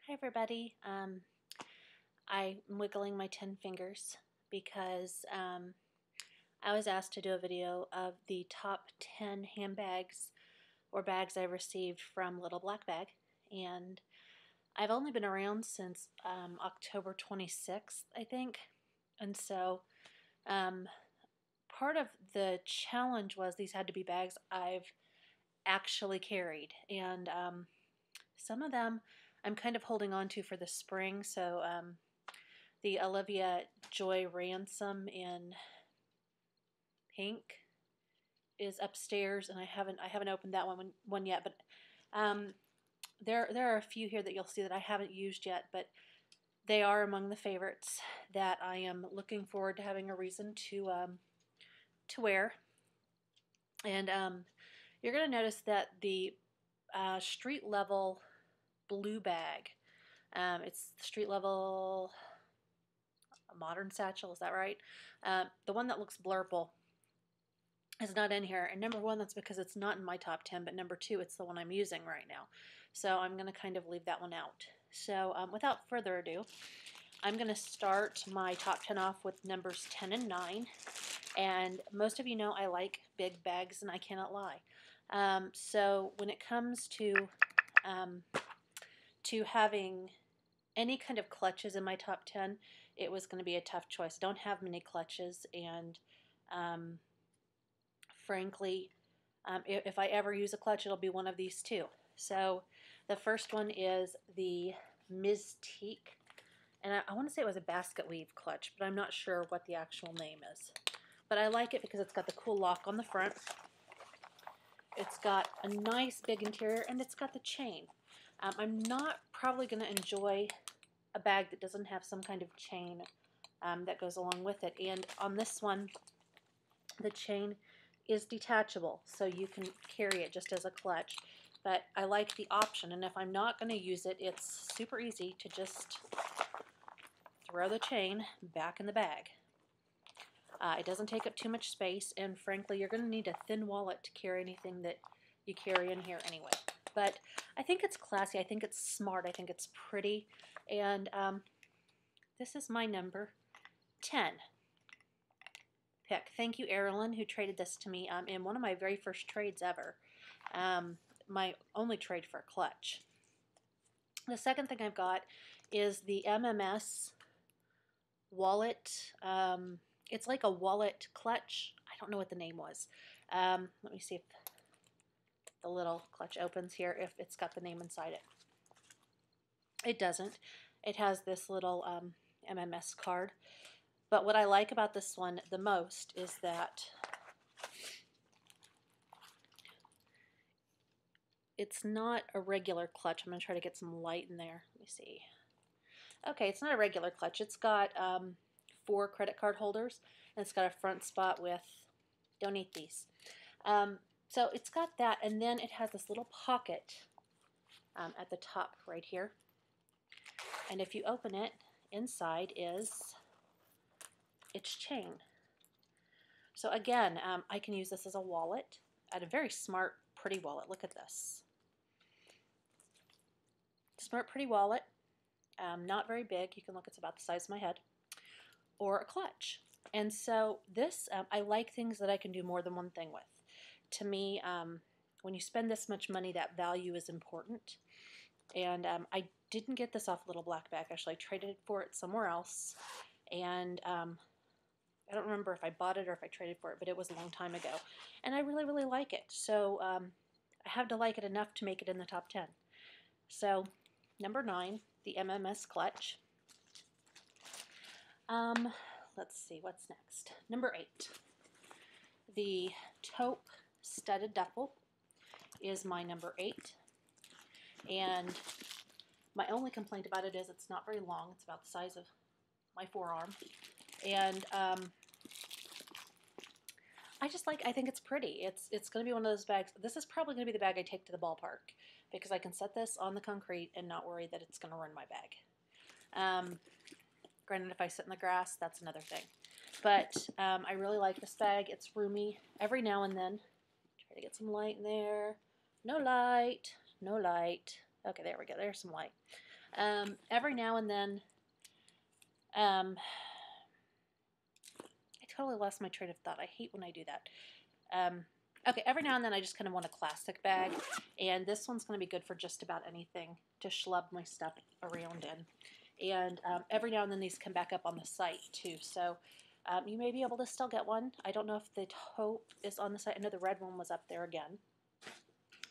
Hi everybody. I'm wiggling my 10 fingers because I was asked to do a video of the top 10 handbags or bags I received from Little Black Bag, and I've only been around since October 26th, I think, and so part of the challenge was these had to be bags I've actually carried, and some of them I'm kind of holding on to for the spring. So the Olivia Joy Ransom in pink is upstairs, and I haven't opened that one yet. But there are a few here that you'll see that I haven't used yet, but they are among the favorites that I am looking forward to having a reason to wear. And you're going to notice that the street level blue bag. It's street level modern satchel, is that right? The one that looks blurple is not in here. And number one, that's because it's not in my top 10, but number two, it's the one I'm using right now. So I'm going to kind of leave that one out. So without further ado, I'm going to start my top 10 off with numbers 10 and 9. And most of you know I like big bags, and I cannot lie. So when it comes to having any kind of clutches in my top 10, it was going to be a tough choice. I don't have many clutches, and frankly, if I ever use a clutch, it'll be one of these two. So the first one is the Mystique, and I want to say it was a basket weave clutch, but I'm not sure what the actual name is. But I like it because it's got the cool lock on the front. It's got a nice big interior, and it's got the chain. I'm not probably going to enjoy a bag that doesn't have some kind of chain that goes along with it. And on this one, the chain is detachable, so you can carry it just as a clutch. But I like the option, and if I'm not going to use it, it's super easy to just throw the chain back in the bag. It doesn't take up too much space, and frankly, you're going to need a thin wallet to carry anything that you carry in here anyway. But I think it's classy, I think it's smart, I think it's pretty, and this is my number 10 pick. Thank you, Erilyn, who traded this to me in one of my very first trades ever. My only trade for a clutch. The second thing I've got is the MMS wallet. It's like a wallet clutch. I don't know what the name was. Let me see if the little clutch opens here, if it's got the name inside it. It doesn't. It has this little MMS card. But what I like about this one the most is that it's not a regular clutch. I'm going to try to get some light in there. Let me see. Okay, it's not a regular clutch. It's got 4 credit card holders, and it's got a front spot with, don't eat these. So it's got that, and then it has this little pocket at the top right here. And if you open it, inside is its chain. So again, I can use this as a wallet, a very smart, pretty wallet. Look at this. Smart, pretty wallet. Not very big. You can look, it's about the size of my head. Or a clutch. And so this, I like things that I can do more than one thing with. To me, when you spend this much money, that value is important. And I didn't get this off Little Black Bag. Actually, I traded for it somewhere else. And I don't remember if I bought it or if I traded for it, but it was a long time ago. And I really, really like it. So I have to like it enough to make it in the top 10. So number 9, the MMS clutch. Let's see, what's next? Number 8, the taupe studded duffel is my number 8. And my only complaint about it is it's not very long. It's about the size of my forearm. And I think it's pretty. It's going to be one of those bags. This is probably going to be the bag I take to the ballpark because I can set this on the concrete and not worry that it's going to ruin my bag. Granted, if I sit in the grass, that's another thing. But I really like this bag. It's roomy every now and then. Try to get some light in there. No light. No light. Okay, there we go. There's some light. Every now and then, I totally lost my train of thought. I hate when I do that. Okay, every now and then I just kind of want a classic bag, and this one's going to be good for just about anything to schlub my stuff around in. And every now and then these come back up on the site too, so you may be able to still get one. I don't know if the taupe is on the site. I know the red one was up there again.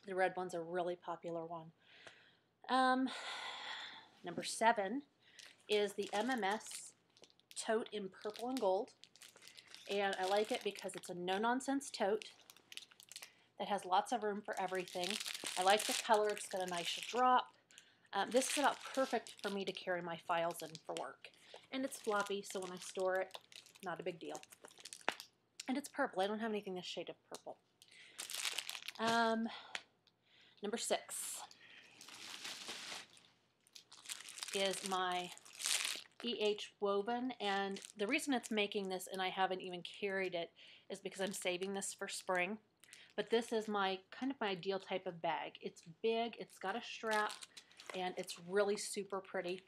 The red one's a really popular one. Number 7 is the MMS tote in purple and gold. And I like it because it's a no-nonsense tote that has lots of room for everything. I like the color. It's got a nice drop. This is about perfect for me to carry my files in for work. And it's floppy, so when I store it, not a big deal. And it's purple. I don't have anything this shade of purple. Number 6 is my EH woven, and the reason it's making this and I haven't even carried it is because I'm saving this for spring. But this is my kind of my ideal type of bag. It's big, it's got a strap, and it's really super pretty.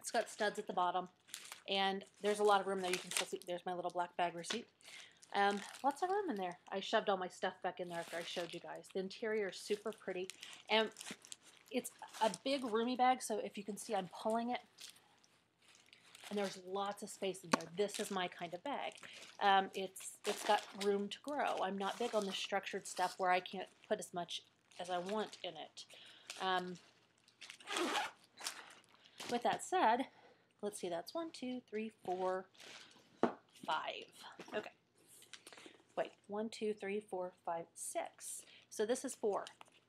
It's got studs at the bottom, and there's a lot of room there. You can still see, there's my little black bag receipt. Lots of room in there. I shoved all my stuff back in there after I showed you guys. The interior is super pretty, and it's a big roomy bag, so if you can see I'm pulling it, and there's lots of space in there. This is my kind of bag. It's got room to grow. I'm not big on the structured stuff where I can't put as much as I want in it. With that said, let's see, that's 1, 2, 3, 4, 5. Okay. Wait, 1, 2, 3, 4, 5, 6. So this is 4.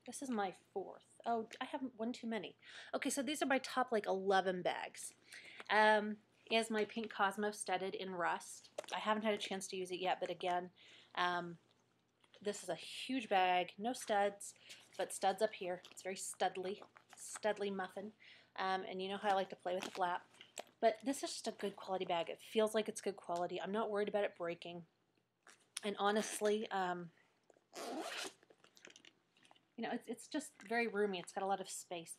This is my 4th. Oh, I have one too many. Okay, so these are my top like 11 bags. Is my pink Cosmo studded in rust. I haven't had a chance to use it yet, but again, this is a huge bag, no studs, but studs up here. It's very studly muffin, and you know how I like to play with the flap. But this is just a good quality bag. It feels like it's good quality. I'm not worried about it breaking, and honestly, you know, it's just very roomy. It's got a lot of space.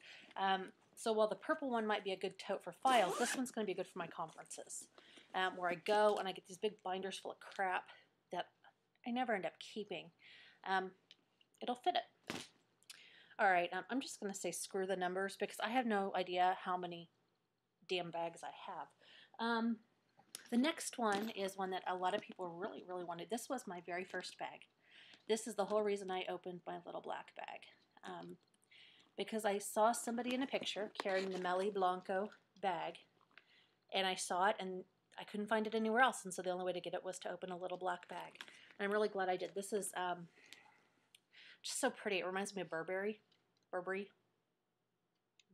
So while the purple one might be a good tote for files, this one's going to be good for my conferences, where I go and I get these big binders full of crap that I never end up keeping. It'll fit it. All right, I'm just going to say screw the numbers because I have no idea how many damn bags I have. The next one is one that a lot of people really, really wanted. This was my very first bag. This is the whole reason I opened my little black bag. Because I saw somebody in a picture carrying the Melly Blanco bag, and I saw it, and I couldn't find it anywhere else, and so the only way to get it was to open a little black bag. And I'm really glad I did. This is just so pretty. It reminds me of Burberry.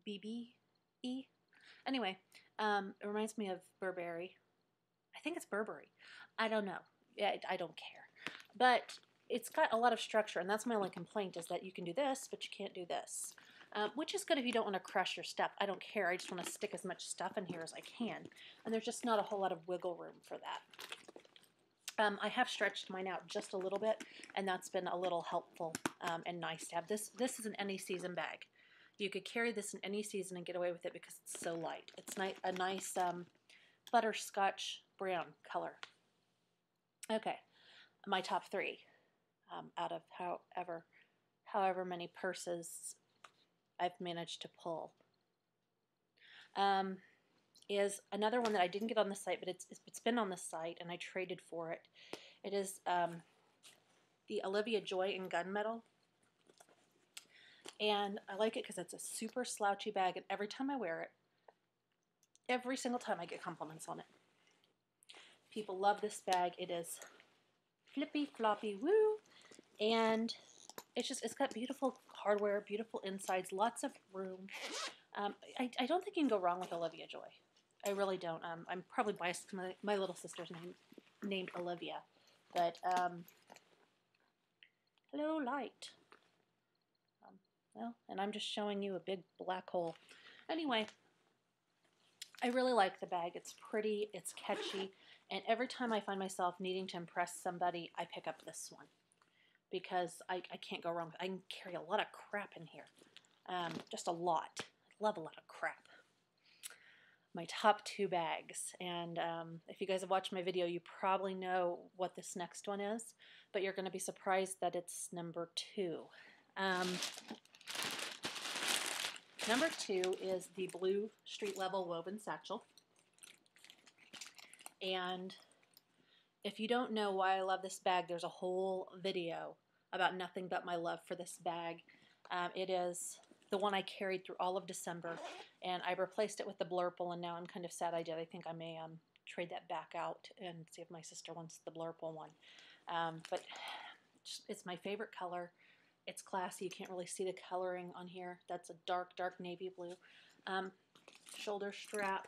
BBE? Anyway, it reminds me of Burberry. I think it's Burberry. I don't know. Yeah, I don't care. But it's got a lot of structure, and that's my only complaint, is that you can do this, but you can't do this. Which is good if you don't want to crush your stuff. I don't care. I just want to stick as much stuff in here as I can. And there's just not a whole lot of wiggle room for that. I have stretched mine out just a little bit, and that's been a little helpful and nice to have. This is an any season bag. You could carry this in any season and get away with it because it's so light. It's a nice butterscotch brown color. Okay, my top 3 out of however many purses I've managed to pull is another one that I didn't get on the site, but it's been on the site and I traded for it. It is the Olivia Joy in gunmetal, and I like it because it's a super slouchy bag, and every time I wear it, every single time I get compliments on it. People love this bag. It is flippy floppy woo, and it's got beautiful hardware, beautiful insides, lots of room. I don't think you can go wrong with Olivia Joy. I really don't. I'm probably biased because my little sister's named Olivia. But, hello, light. Well, and I'm just showing you a big black hole. Anyway, I really like the bag. It's pretty, it's catchy, and every time I find myself needing to impress somebody, I pick up this one. Because I can't go wrong. I can carry a lot of crap in here. Just a lot. love a lot of crap. My top 2 bags, and if you guys have watched my video, you probably know what this next one is, but you're going to be surprised that it's number 2. Number 2 is the blue street level woven satchel, and if you don't know why I love this bag, there's a whole video about nothing but my love for this bag. It is the one I carried through all of December, and I replaced it with the Blurple, and now I'm kind of sad I did. I think I may trade that back out and see if my sister wants the Blurple one. But it's my favorite color. It's classy. You can't really see the coloring on here. That's a dark, dark navy blue. Shoulder strap.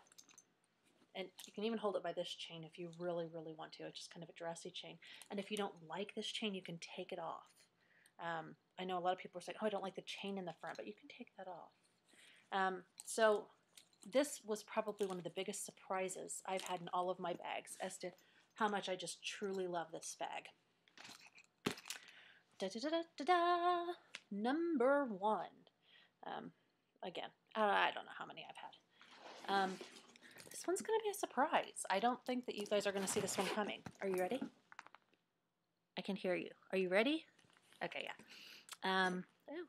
And you can even hold it by this chain if you really, really want to. It's just kind of a dressy chain. And if you don't like this chain, you can take it off. I know a lot of people are saying, oh, I don't like the chain in the front, but you can take that off. So this was probably one of the biggest surprises I've had in all of my bags as to how much I just truly love this bag. Da-da-da-da-da-da! Number 1. Again, I don't know how many I've had. This one's going to be a surprise. I don't think that you guys are going to see this one coming. Are you ready? I can hear you. Are you ready? Okay, yeah. Oh,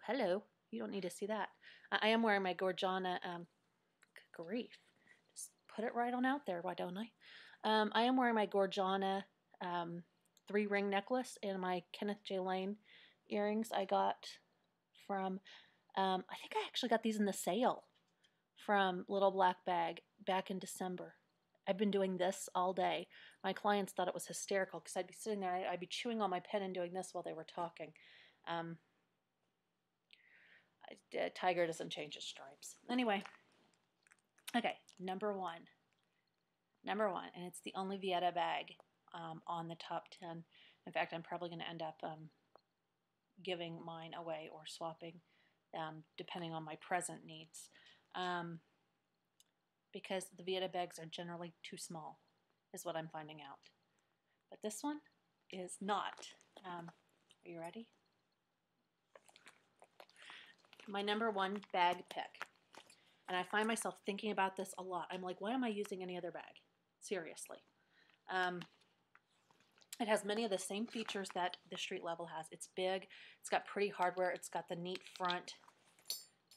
hello. You don't need to see that. I am wearing my Gorjana, grief. Just put it right on out there, why don't I? I am wearing my Gorjana 3-ring necklace and my Kenneth J. Lane earrings I got from, I think I actually got these in the sale from Little Black Bag back in December. I've been doing this all day. My clients thought it was hysterical because I'd be sitting there, I'd be chewing on my pen and doing this while they were talking. Tiger doesn't change his stripes. Anyway, okay, number 1. Number 1, and it's the only Vieta bag on the top 10. In fact, I'm probably going to end up giving mine away or swapping, depending on my present needs. Because the Vieta bags are generally too small, is what I'm finding out. But this one is not. Are you ready? My number 1 bag pick. And I find myself thinking about this a lot. I'm like, why am I using any other bag? Seriously. It has many of the same features that the street level has. It's big. It's got pretty hardware. It's got the neat front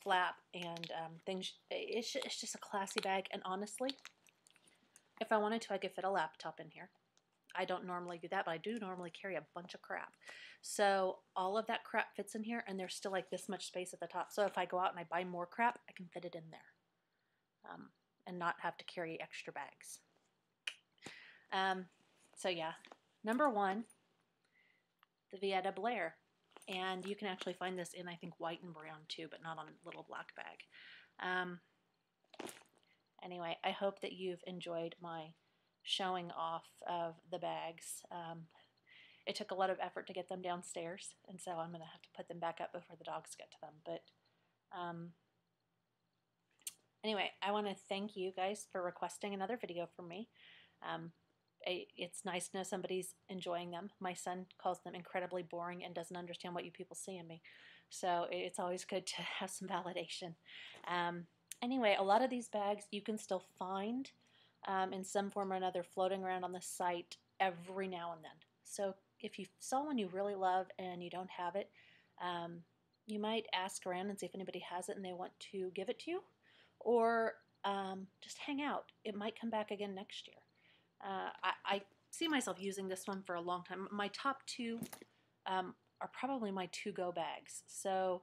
flap and things. It's just a classy bag. And honestly, if I wanted to, I could fit a laptop in here. I don't normally do that, but I do normally carry a bunch of crap. So all of that crap fits in here, and there's still like this much space at the top. So if I go out and I buy more crap, I can fit it in there and not have to carry extra bags. So yeah, number 1, the Vieta Blair. And you can actually find this in, I think, white and brown too, but not on Little Black Bag. Anyway, I hope that you've enjoyed my showing off of the bags. It took a lot of effort to get them downstairs, and so I'm going to have to put them back up before the dogs get to them. But anyway, I want to thank you guys for requesting another video from me. It's nice to know somebody's enjoying them. My son calls them incredibly boring and doesn't understand what you people see in me. So it's always good to have some validation. Anyway, a lot of these bags you can still find in some form or another floating around on the site every now and then. So if you saw one you really love and you don't have it, you might ask around and see if anybody has it and they want to give it to you, or just hang out. It might come back again next year. I see myself using this one for a long time. My top 2 are probably my to-go bags. So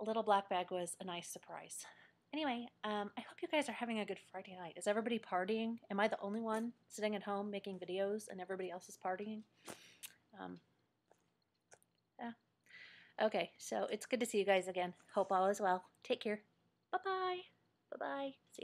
Little Black Bag was a nice surprise. Anyway, I hope you guys are having a good Friday night. Is everybody partying? Am I the only one sitting at home making videos and everybody else is partying? Yeah. Okay, so it's good to see you guys again. Hope all is well. Take care. Bye-bye. Bye-bye. See you.